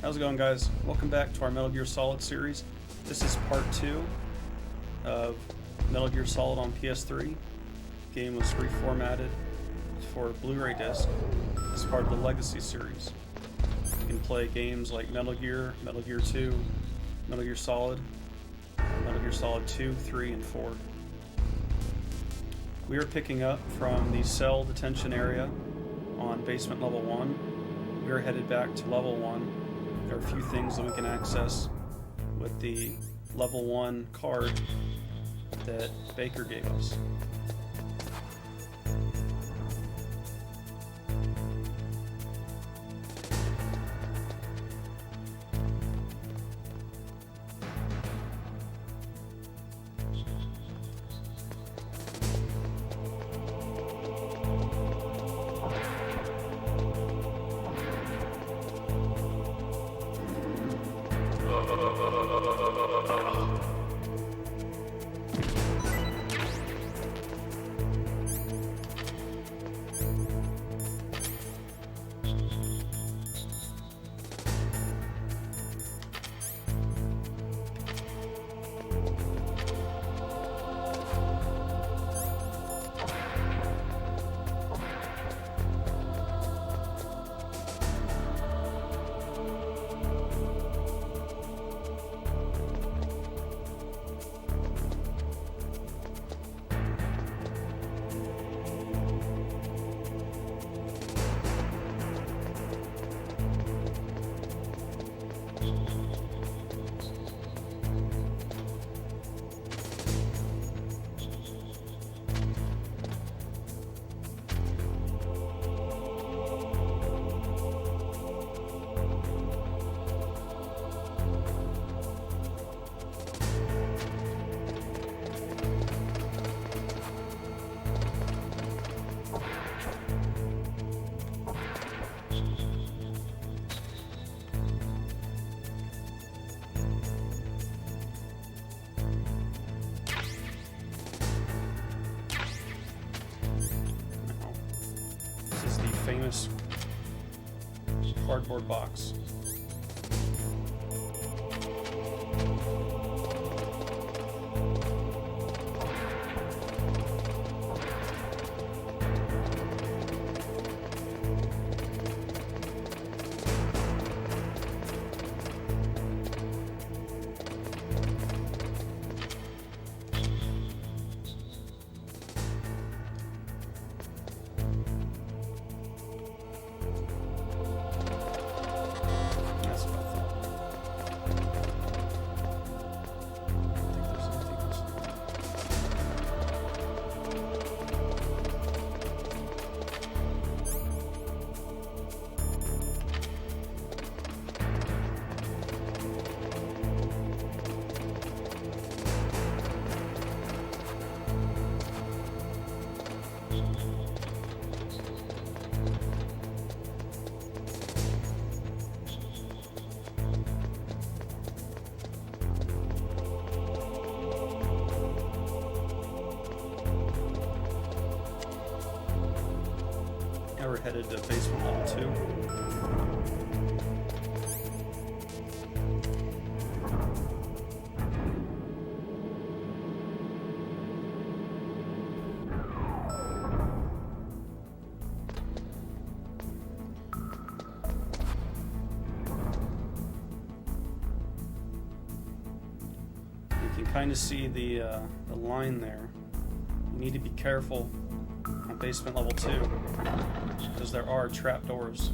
How's it going, guys? Welcome back to our Metal Gear Solid series. This is part 2 of Metal Gear Solid on PS3. The game was reformatted for Blu-ray disc as part of the Legacy series. You can play games like Metal Gear, Metal Gear 2, Metal Gear Solid 2, 3, and 4. We are picking up from the cell detention area on basement level 1. We are headed back to level 1. There are a few things that we can access with the level 1 card that Baker gave us. Famous cardboard box. Now we're headed to basement level 2. You can kind of see the line there. You need to be careful on basement level 2 because there are trapdoors.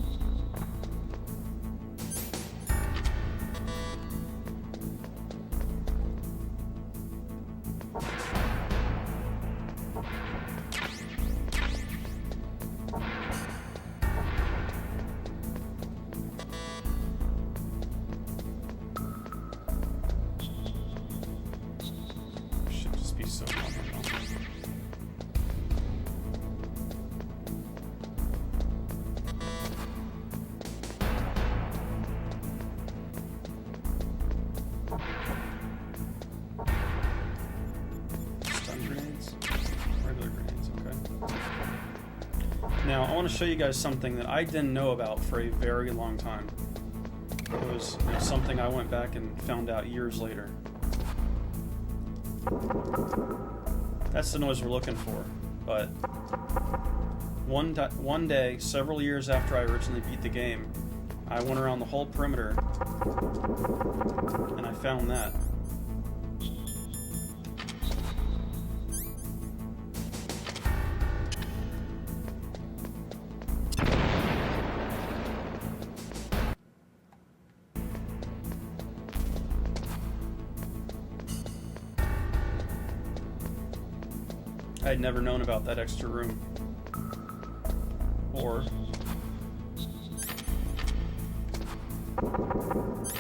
Should just be so common. Now, I want to show you guys something that I didn't know about for a very long time. It was, you know, something I went back and found out years later. That's the noise we're looking for. But one day, several years after I originally beat the game, I went around the whole perimeter and I found that. I had never known about that extra room. Or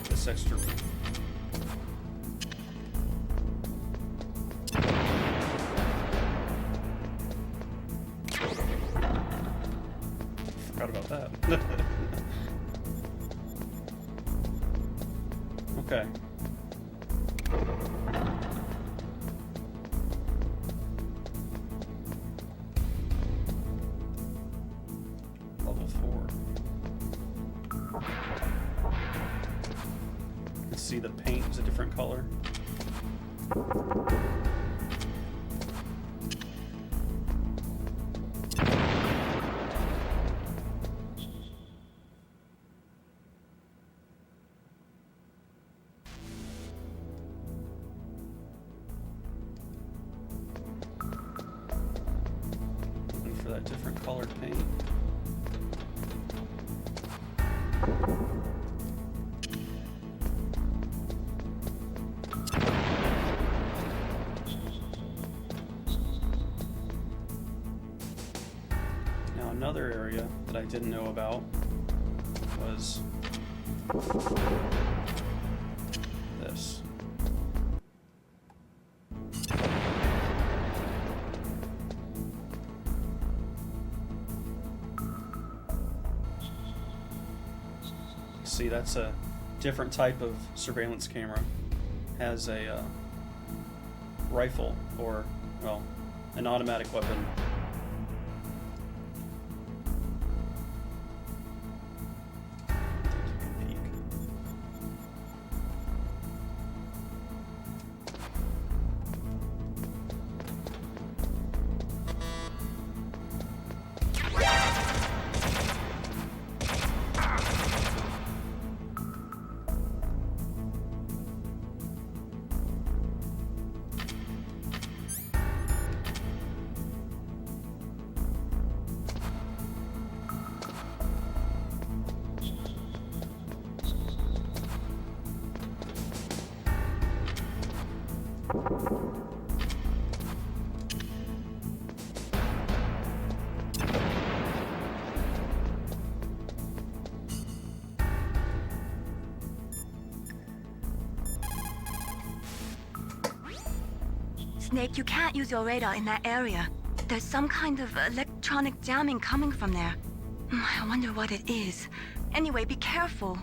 this extra room. Forgot about that. Okay. Level 4. You can see the paint is a different color. Looking for that different colored paint. Now another area that I didn't know about was this. See, that's a different type of surveillance camera. Has a rifle, or, well, an automatic weapon. I think you can Snake, you can't use your radar in that area. There's some kind of electronic jamming coming from there. I wonder what it is. Anyway, be careful.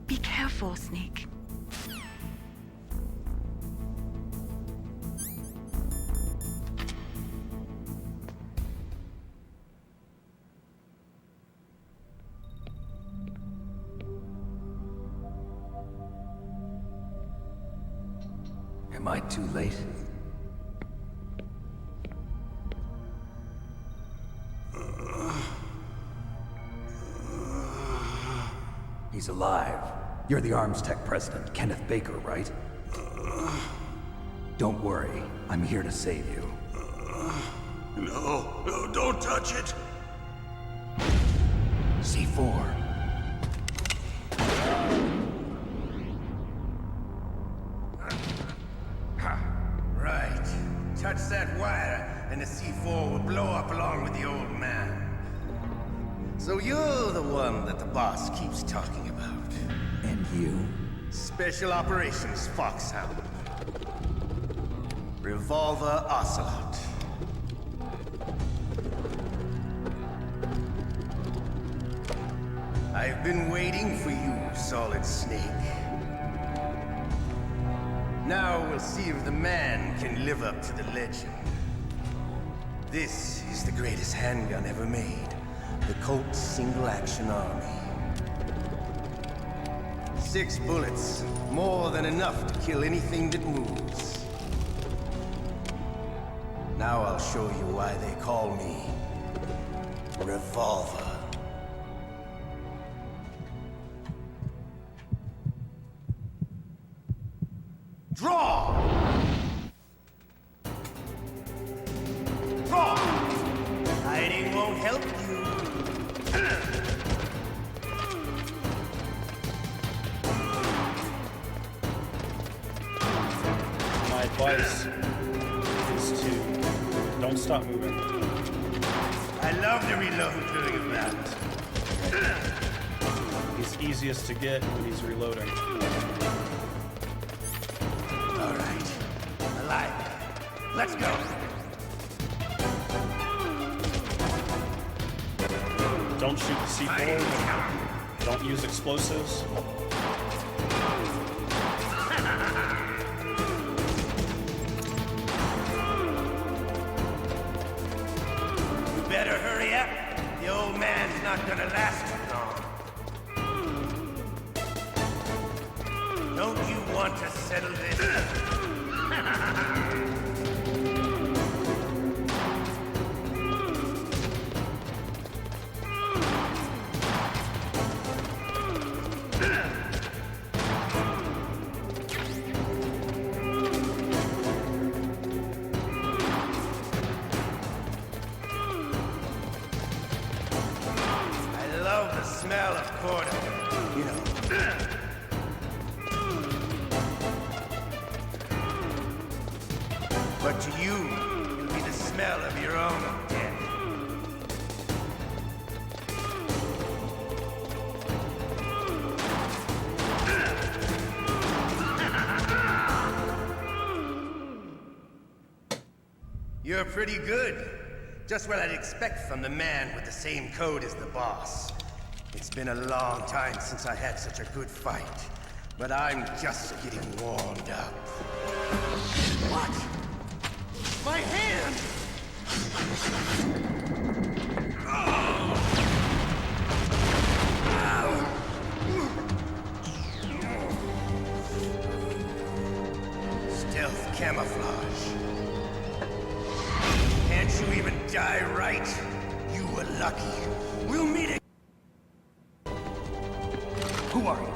Be careful, Snake. Am I too late? He's alive. You're the ARMStech President, Kenneth Baker, right? Don't worry. I'm here to save you. No, don't touch it! C4. Right. Touch that wire, and the C4 will blow up along with the old man. So you're the one that the boss keeps talking about. And you? Special Operations Fox-Hound. Revolver Ocelot. I've been waiting for you, Solid Snake. Now we'll see if the man can live up to the legend. This is the greatest handgun ever made. The Colt Single Action Army. 6 bullets, more than enough to kill anything that moves. Now I'll show you why they call me Revolver. Draw! Draw! Hiding won't help you. My advice is to don't stop moving. I love to reload during a battle. He's easiest to get when he's reloading. All right. I like it. Let's go. Don't shoot the C4. Don't use explosives. You better hurry up. The old man's not gonna last too long. Don't you want to settle this? I love the smell of quarter. You know. But to you, it'll be the smell of your own death. You're pretty good. Just what I'd expect from the man with the same code as the boss. It's been a long time since I had such a good fight, but I'm just getting warmed up. What? My hand! Stealth camouflage. Can't you even die right? You were lucky. We'll meet again. Who are you?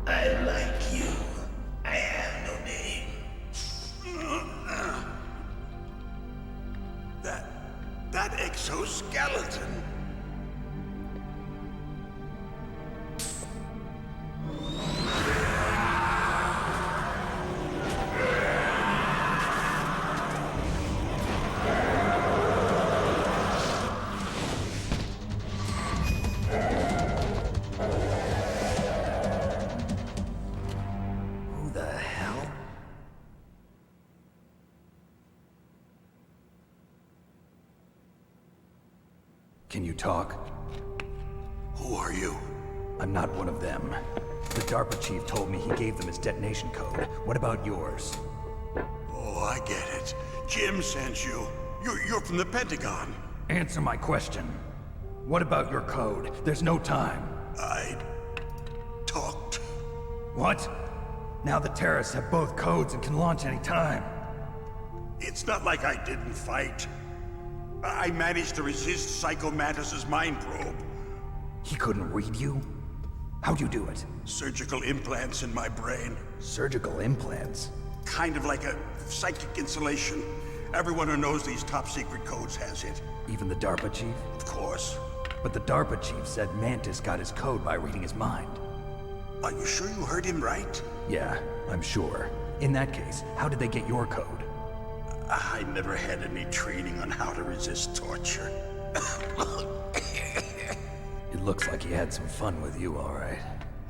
I like you. I have no name. That exoskeleton. Who the hell? Can you talk? Who are you? I'm not one of them. The DARPA Chief told me he gave them his detonation code. What about yours? Oh, I get it. Jim sent you. You're from the Pentagon. Answer my question. What about your code? There's no time. I talked. What? Now the terrorists have both codes and can launch any time. It's not like I didn't fight. I managed to resist Psycho Mantis's mind probe. He couldn't read you? How'd you do it? Surgical implants in my brain. Surgical implants? Kind of like a psychic insulation. Everyone who knows these top secret codes has it. Even the DARPA Chief? Of course. But the DARPA Chief said Mantis got his code by reading his mind. Are you sure you heard him right? Yeah, I'm sure. In that case, how did they get your code? I never had any training on how to resist torture. It looks like he had some fun with you, all right.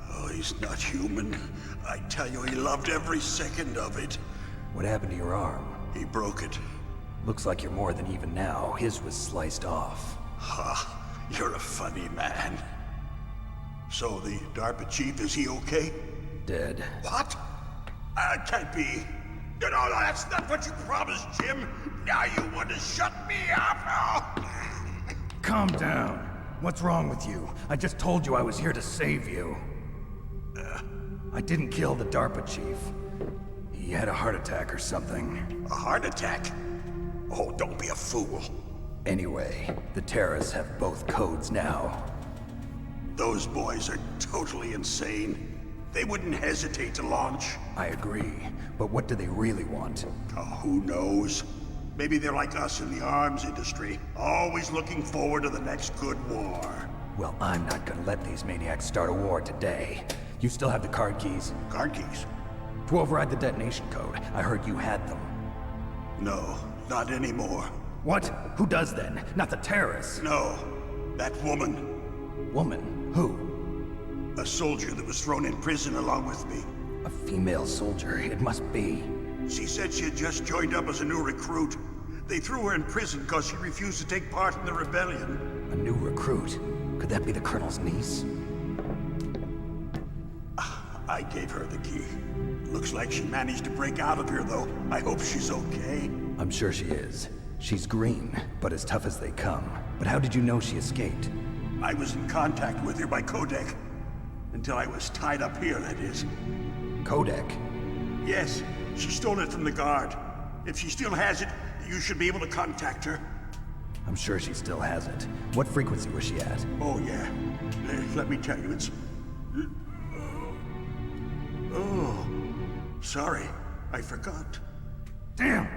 Oh, he's not human. I tell you, he loved every second of it. What happened to your arm? He broke it. Looks like you're more than even now. His was sliced off. Ha, you're a funny man. So the DARPA chief, is he okay? dead. What? Can't be. No, that's not what you promised, Jim. Now you want to shut me up? Calm down. What's wrong with you? I just told you I was here to save you. I didn't kill the DARPA Chief. He had a heart attack or something. A heart attack? Oh, don't be a fool. Anyway, the terrorists have both codes now. Those boys are totally insane. They wouldn't hesitate to launch. I agree, but what do they really want? Oh, who knows? Maybe they're like us in the arms industry, always looking forward to the next good war. Well, I'm not gonna let these maniacs start a war today. You still have the card keys? Card keys? To override the detonation code. I heard you had them. No, not anymore. What? Who does then? Not the terrorists. No, that woman. Woman? Who? A soldier that was thrown in prison along with me. A female soldier. It must be. She said she had just joined up as a new recruit. They threw her in prison because she refused to take part in the rebellion. A new recruit? Could that be the Colonel's niece? I gave her the key. Looks like she managed to break out of here, though. I hope she's okay. I'm sure she is. She's green, but as tough as they come. But how did you know she escaped? I was in contact with her by codec. Until I was tied up here, that is. Codec? Yes, she stole it from the guard. If she still has it, you should be able to contact her. I'm sure she still has it. What frequency was she at? Oh, yeah. Let me tell you, it's... Oh, sorry. I forgot. Damn!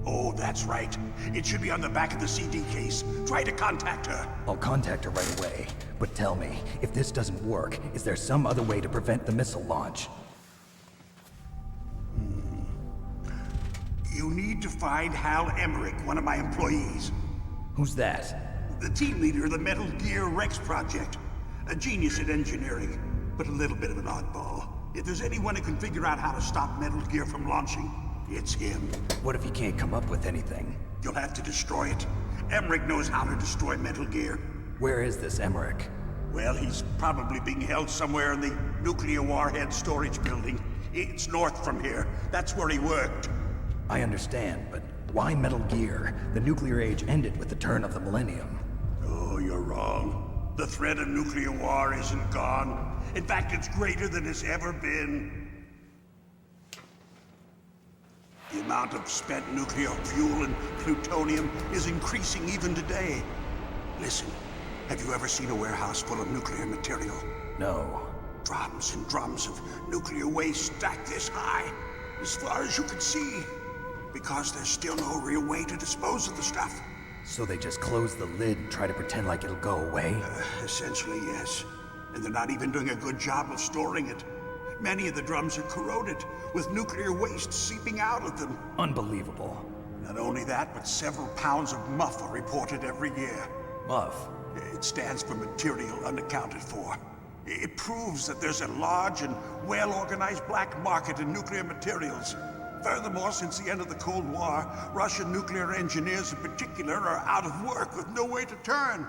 Oh, that's right. It should be on the back of the CD case. Try to contact her. I'll contact her right away. But tell me, if this doesn't work, is there some other way to prevent the missile launch? You need to find Hal Emmerich, one of my employees. Who's that? The team leader of the Metal Gear Rex project. A genius at engineering, but a little bit of an oddball. If there's anyone who can figure out how to stop Metal Gear from launching, it's him. What if he can't come up with anything? You'll have to destroy it. Emmerich knows how to destroy Metal Gear. Where is this Emmerich? Well, he's probably being held somewhere in the nuclear warhead storage building. It's north from here. That's where he worked. I understand, but why Metal Gear? The nuclear age ended with the turn of the millennium. Oh, you're wrong. The threat of nuclear war isn't gone. In fact, it's greater than it's ever been. The amount of spent nuclear fuel and plutonium is increasing even today. Listen, have you ever seen a warehouse full of nuclear material? No. Drums and drums of nuclear waste stacked this high, as far as you can see. Because there's still no real way to dispose of the stuff. So they just close the lid and try to pretend like it'll go away? Essentially, yes. And they're not even doing a good job of storing it. Many of the drums are corroded, with nuclear waste seeping out of them. Unbelievable. Not only that, but several pounds of MUF are reported every year. MUF? It stands for material unaccounted for. It proves that there's a large and well-organized black market in nuclear materials. Furthermore, since the end of the Cold War, Russian nuclear engineers in particular are out of work with no way to turn.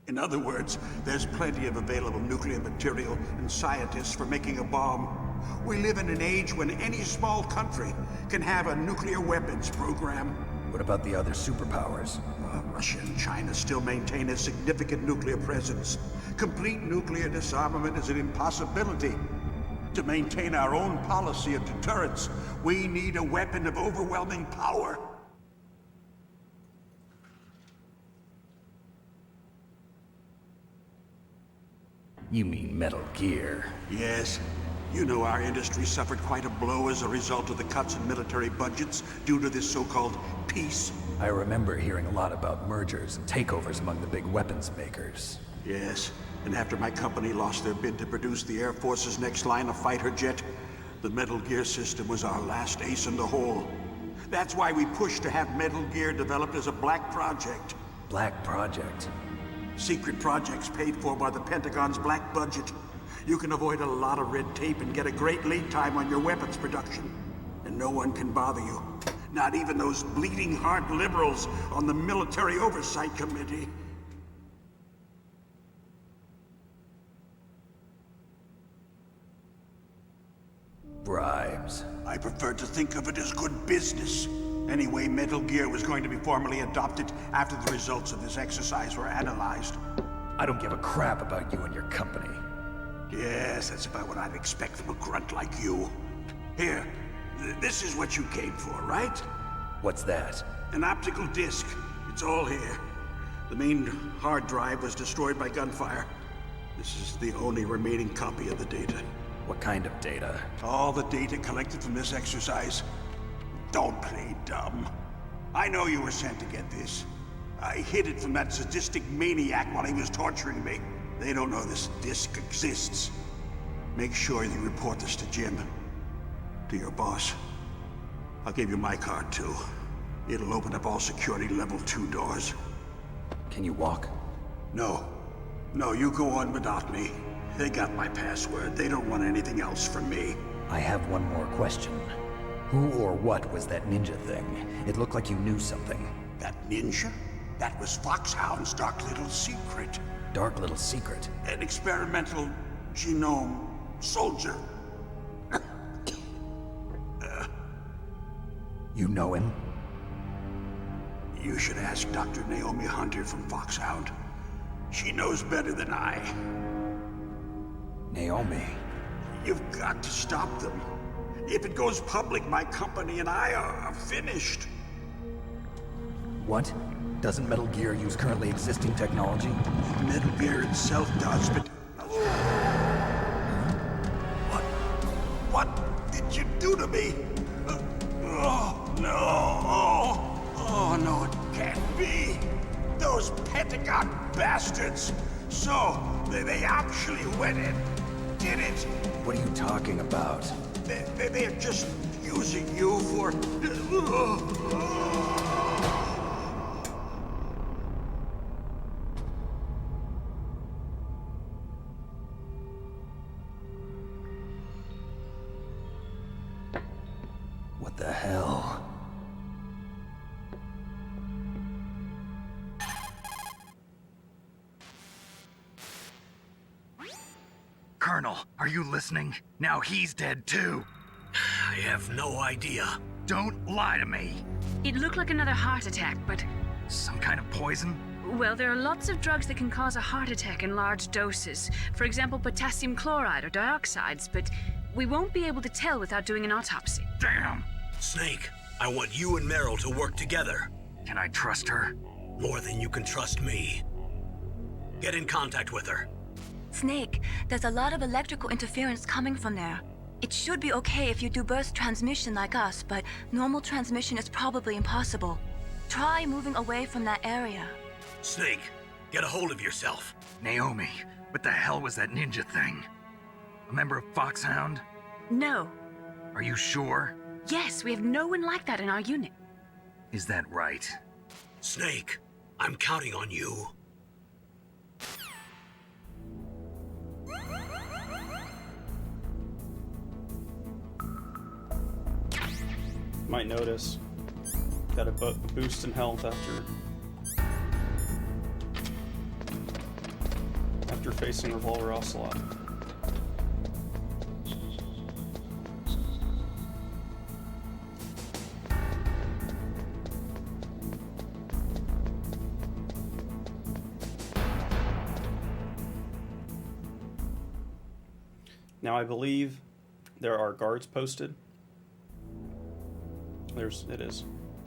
In other words, there's plenty of available nuclear material and scientists for making a bomb. We live in an age when any small country can have a nuclear weapons program. What about the other superpowers? Russia and China still maintain a significant nuclear presence. Complete nuclear disarmament is an impossibility. To maintain our own policy of deterrence, we need a weapon of overwhelming power. You mean Metal Gear? Yes. You know our industry suffered quite a blow as a result of the cuts in military budgets due to this so-called peace. I remember hearing a lot about mergers and takeovers among the big weapons makers. Yes, and after my company lost their bid to produce the Air Force's next line of fighter jet, the Metal Gear system was our last ace in the hole. That's why we pushed to have Metal Gear developed as a black project. Black Project? Secret projects paid for by the Pentagon's black budget. You can avoid a lot of red tape and get a great lead time on your weapons production. And no one can bother you. Not even those bleeding heart liberals on the Military Oversight Committee. Bribes. I prefer to think of it as good business. Anyway, Metal Gear was going to be formally adopted after the results of this exercise were analyzed. I don't give a crap about you and your company. Yes, that's about what I'd expect from a grunt like you. Here, this is what you came for, right? What's that? An optical disc. It's all here. The main hard drive was destroyed by gunfire. This is the only remaining copy of the data. What kind of data? All the data collected from this exercise. Don't play dumb. I know you were sent to get this. I hid it from that sadistic maniac while he was torturing me. They don't know this disc exists. Make sure you report this to Jim. To your boss. I'll give you my card too. It'll open up all security level 2 doors. Can you walk? No. No, you go on without me. They got my password. They don't want anything else from me. I have one more question. Who or what was that ninja thing? It looked like you knew something. That ninja? That was Fox-Hound's dark little secret. Dark little secret? An experimental genome soldier. You know him? You should ask Dr. Naomi Hunter from Fox-Hound. She knows better than I. Naomi? You've got to stop them. If it goes public, my company and I are finished. What? Doesn't Metal Gear use currently existing technology? Metal Gear itself does, but... What did you do to me? Oh, no. Oh, no, it can't be. Those Pentagon bastards. So, they actually went and did it. What are you talking about? They're just using you for... What the hell? Colonel, are you listening? Now he's dead too. I have no idea. Don't lie to me. It looked like another heart attack, but... Some kind of poison? Well, there are lots of drugs that can cause a heart attack in large doses. For example, potassium chloride or dioxides, but we won't be able to tell without doing an autopsy. Damn! Snake, I want you and Meryl to work together. Can I trust her? More than you can trust me. Get in contact with her. Snake, there's a lot of electrical interference coming from there. It should be okay if you do burst transmission like us, but normal transmission is probably impossible. Try moving away from that area. Snake, get a hold of yourself. Naomi, what the hell was that ninja thing? A member of Fox-Hound? No. Are you sure? Yes, we have no one like that in our unit. Is that right? Snake, I'm counting on you. Might notice got a boost in health after facing Revolver Ocelot. Now I believe there are guards posted.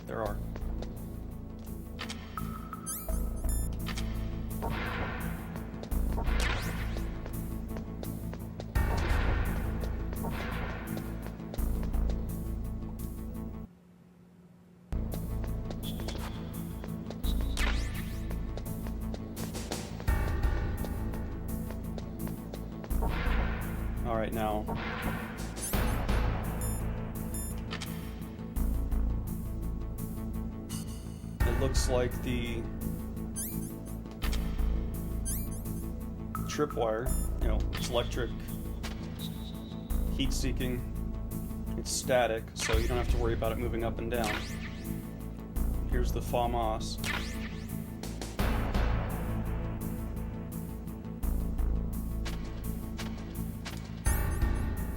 There are. All right, now. It looks like the tripwire, it's electric, heat-seeking, it's static, so you don't have to worry about it moving up and down. Here's the FAMAS.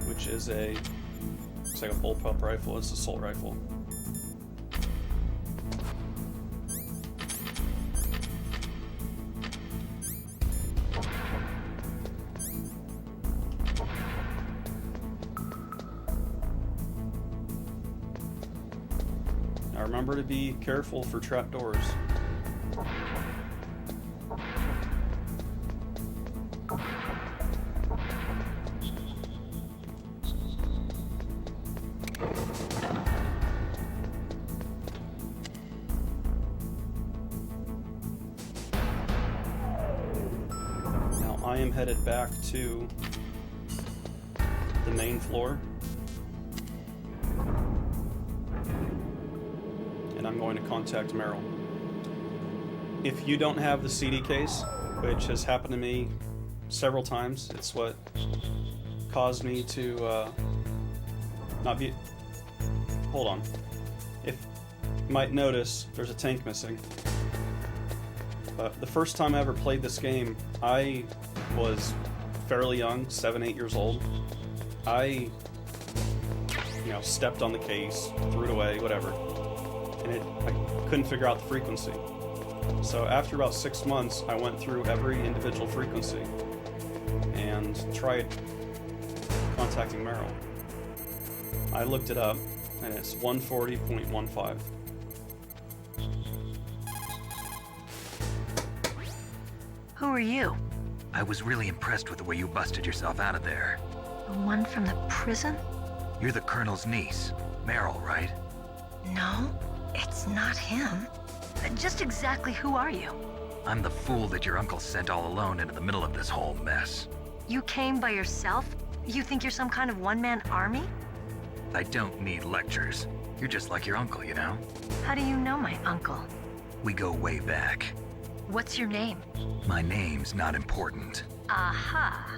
Which is a Looks like a bullpup rifle. It's an assault rifle. Now remember to be careful for trapdoors. I am headed back to the main floor, and I'm going to contact Meryl. If you don't have the CD case, which has happened to me several times, it's what caused me to not be... Hold on. If you might notice, there's a tank missing. The first time I ever played this game, I was fairly young, 7, 8 years old. I, stepped on the case, threw it away, whatever. And I couldn't figure out the frequency. So after about 6 months, I went through every individual frequency and tried contacting Meryl. I looked it up, and it's 140.15. Who are you? I was really impressed with the way you busted yourself out of there. The one from the prison? You're the Colonel's niece, Meryl, right? No, it's not him. Just exactly who are you? I'm the fool that your uncle sent all alone into the middle of this whole mess. You came by yourself? You think you're some kind of one-man army? I don't need lectures. You're just like your uncle, you know? How do you know my uncle? We go way back. What's your name? My name's not important. Aha.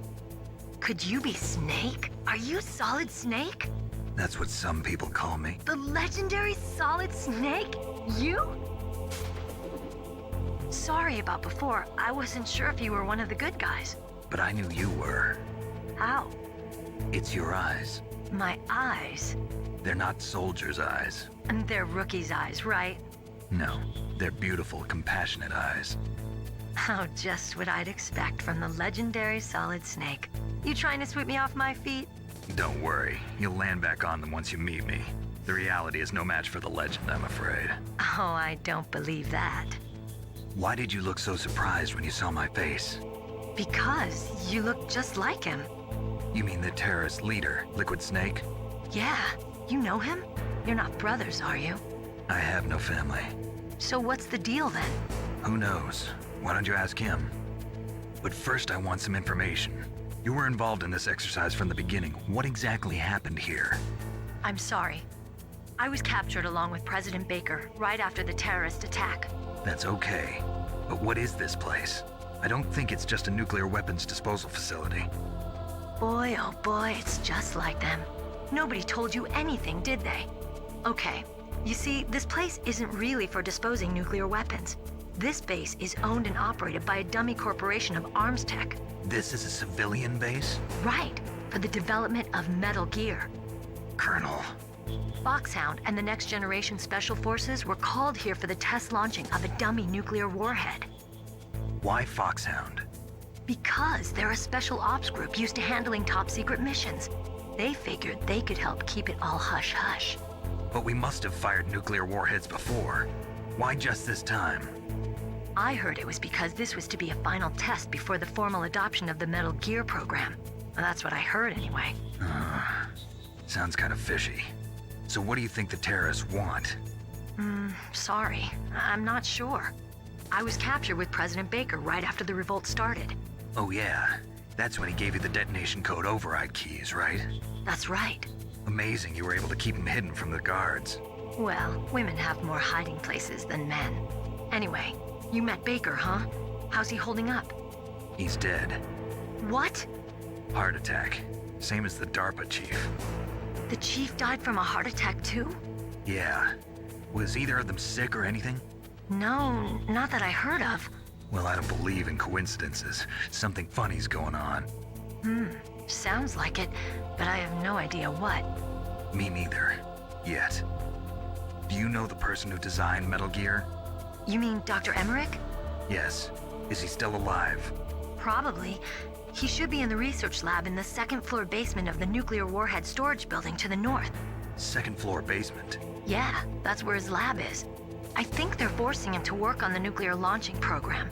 Could you be Snake? Are you Solid Snake? That's what some people call me. The legendary Solid Snake? You? Sorry about before. I wasn't sure if you were one of the good guys. But I knew you were. How? It's your eyes. My eyes? They're not soldiers' eyes. And they're rookies' eyes, right? No, they're beautiful, compassionate eyes. Oh, just what I'd expect from the legendary Solid Snake. You trying to sweep me off my feet? Don't worry, you'll land back on them once you meet me. The reality is no match for the legend, I'm afraid. Oh, I don't believe that. Why did you look so surprised when you saw my face? Because you look just like him. You mean the terrorist leader, Liquid Snake? Yeah, you know him? You're not brothers, are you? I have no family. So what's the deal then? Who knows? Why don't you ask him? But first I want some information. You were involved in this exercise from the beginning. What exactly happened here? I'm sorry. I was captured along with President Baker right after the terrorist attack. That's okay. But what is this place? I don't think it's just a nuclear weapons disposal facility. Boy, oh boy, it's just like them. Nobody told you anything, did they? Okay. You see, this place isn't really for disposing nuclear weapons. This base is owned and operated by a dummy corporation of ARMStech. This is a civilian base? Right, for the development of Metal Gear. Colonel. Fox-Hound and the Next Generation Special Forces were called here for the test launching of a dummy nuclear warhead. Why Fox-Hound? Because they're a special ops group used to handling top-secret missions. They figured they could help keep it all hush-hush. But we must have fired nuclear warheads before. Why just this time? I heard it was because this was to be a final test before the formal adoption of the Metal Gear program. That's what I heard anyway. Sounds kind of fishy. So what do you think the terrorists want? Sorry. I'm not sure. I was captured with President Baker right after the revolt started. Oh yeah, that's when he gave you the detonation code override keys, right? That's right. Amazing you were able to keep him hidden from the guards. Well, women have more hiding places than men. Anyway, you met Baker, huh? How's he holding up? He's dead. What? Heart attack. Same as the DARPA Chief. The chief died from a heart attack too? Yeah. Was either of them sick or anything? No, not that I heard of. Well, I don't believe in coincidences. Something funny's going on. Sounds like it, but I have no idea what. Me neither. Yet. Do you know the person who designed Metal Gear? You mean Dr. Emmerich? Yes. Is he still alive? Probably. He should be in the research lab in the second floor basement of the nuclear warhead storage building to the north. Second floor basement. Yeah, that's where his lab is. I think they're forcing him to work on the nuclear launching program.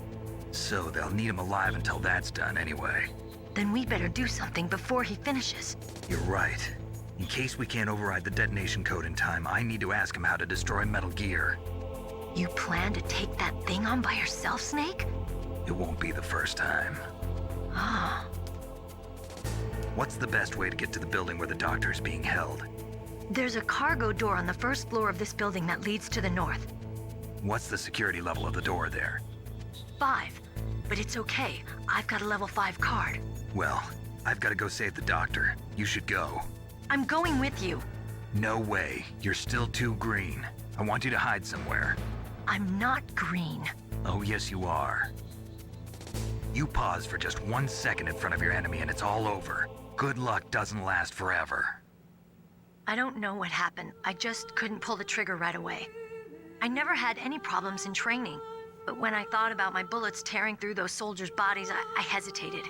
So they'll need him alive until that's done anyway. Then we better do something before he finishes. You're right. In case we can't override the detonation code in time, I need to ask him how to destroy Metal Gear. You plan to take that thing on by yourself, Snake? It won't be the first time. Ah. What's the best way to get to the building where the doctor's being held? There's a cargo door on the first floor of this building that leads to the north. What's the security level of the door there? 5. But it's okay. I've got a level 5 card. Well, I've got to go save the doctor. You should go. I'm going with you. No way. You're still too green. I want you to hide somewhere. I'm not green. Oh, yes, you are. You pause for just 1 second in front of your enemy and it's all over. Good luck doesn't last forever. I don't know what happened. I just couldn't pull the trigger right away. I never had any problems in training, but when I thought about my bullets tearing through those soldiers' bodies, I hesitated.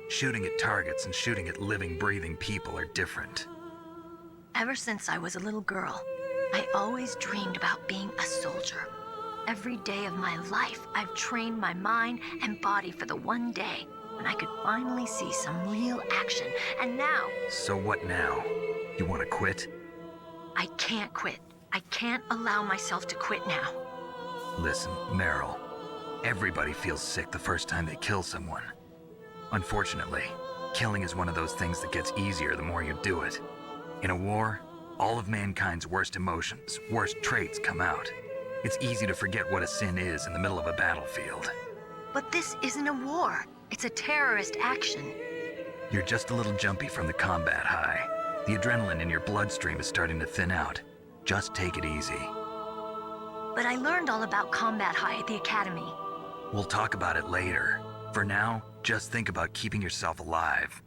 Shooting at targets and shooting at living, breathing people are different. Ever since I was a little girl, I always dreamed about being a soldier. Every day of my life, I've trained my mind and body for the one day when I could finally see some real action, and now... So what now? You want to quit? I can't quit. I can't allow myself to quit now. Listen, Meryl. Everybody feels sick the first time they kill someone. Unfortunately, killing is one of those things that gets easier the more you do it. In a war, all of mankind's worst emotions, worst traits come out. It's easy to forget what a sin is in the middle of a battlefield. But this isn't a war. It's a terrorist action. You're just a little jumpy from the combat high. The adrenaline in your bloodstream is starting to thin out. Just take it easy. But I learned all about combat high at the academy. We'll talk about it later. For now, just think about keeping yourself alive.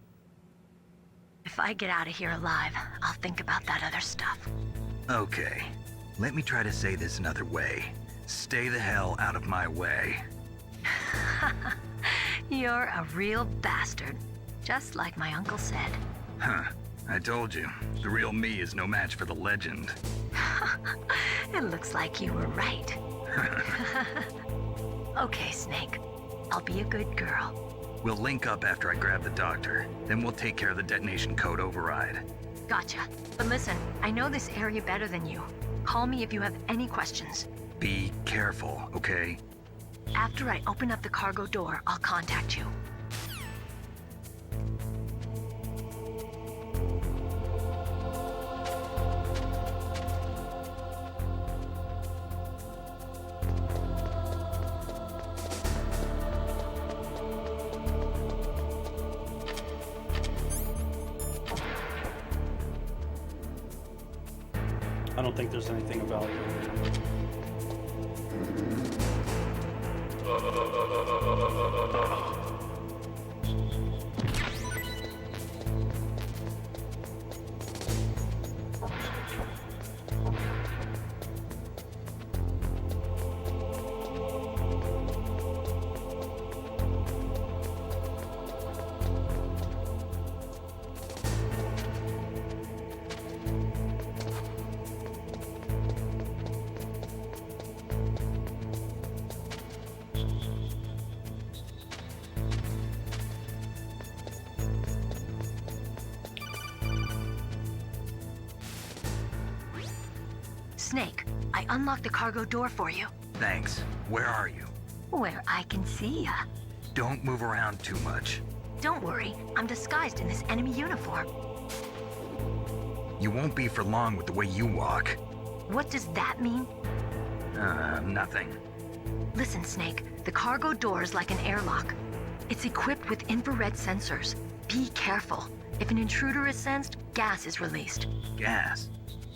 If I get out of here alive, I'll think about that other stuff. Okay. Let me try to say this another way. Stay the hell out of my way. You're a real bastard. Just like my uncle said. Huh. I told you. The real me is no match for the legend. It looks like you were right. Okay, Snake. I'll be a good girl. We'll link up after I grab the doctor. Then we'll take care of the detonation code override. Gotcha. But listen, I know this area better than you. Call me if you have any questions. Be careful, okay? After I open up the cargo door, I'll contact you. I don't think there's anything of value. Snake, I unlocked the cargo door for you. Thanks. Where are you? Where I can see ya. Don't move around too much. Don't worry, I'm disguised in this enemy uniform. You won't be for long with the way you walk. What does that mean? Nothing. Listen, Snake, the cargo door is like an airlock. It's equipped with infrared sensors. Be careful. If an intruder is sensed, gas is released. Gas?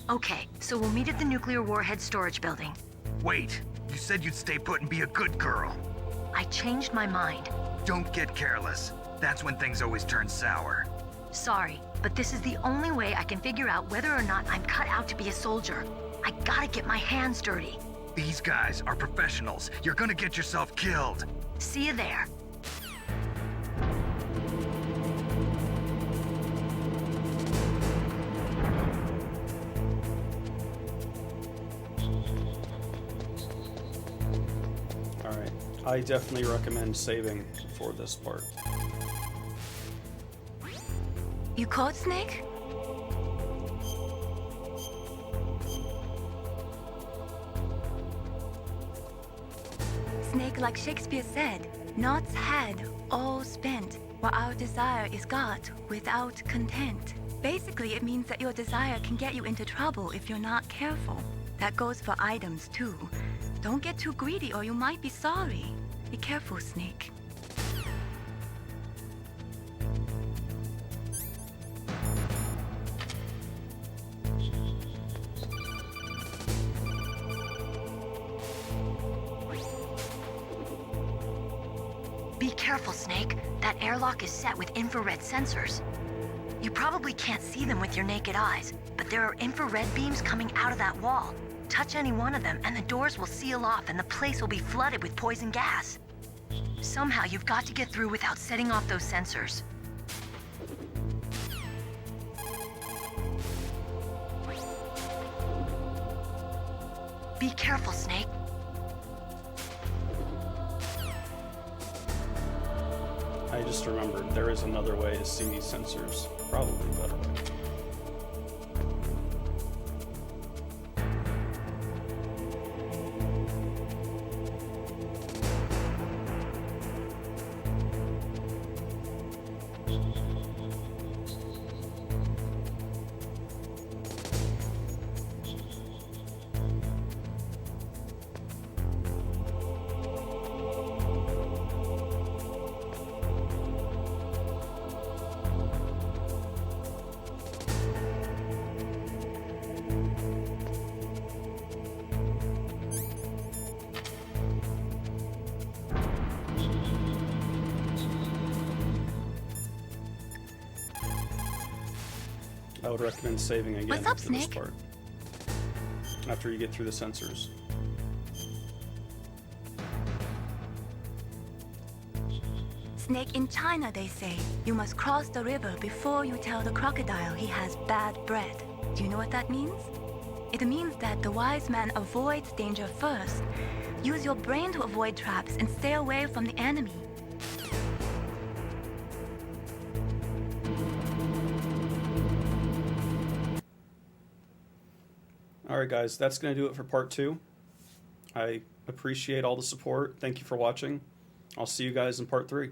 Okay, so we'll meet at the nuclear warhead storage building. Wait, you said you'd stay put and be a good girl. I changed my mind. Don't get careless. That's when things always turn sour. Sorry, but this is the only way I can figure out whether or not I'm cut out to be a soldier. I gotta get my hands dirty. These guys are professionals. You're gonna get yourself killed. See you there. Alright, I definitely recommend saving for this part. You caught Snake? Snake, like Shakespeare said, knots had, all spent, while our desire is got without content. Basically, it means that your desire can get you into trouble if you're not careful. That goes for items, too. Don't get too greedy or you might be sorry. Be careful, Snake. Be careful, Snake. That airlock is set with infrared sensors. You probably can't see them with your naked eyes, but there are infrared beams coming out of that wall. Touch any one of them and the doors will seal off and the place will be flooded with poison gas. Somehow you've got to get through without setting off those sensors. Be careful, Snake. I just remembered there is another way to see these sensors. Probably a better way. I would recommend saving again What's up, after this Snake? part. After you get through the sensors. Snake, in China, they say, you must cross the river before you tell the crocodile he has bad bread. Do you know what that means? It means that the wise man avoids danger first. Use your brain to avoid traps and stay away from the enemy. Alright guys, that's going to do it for part 2. I appreciate all the support. Thank you for watching. I'll see you guys in part 3.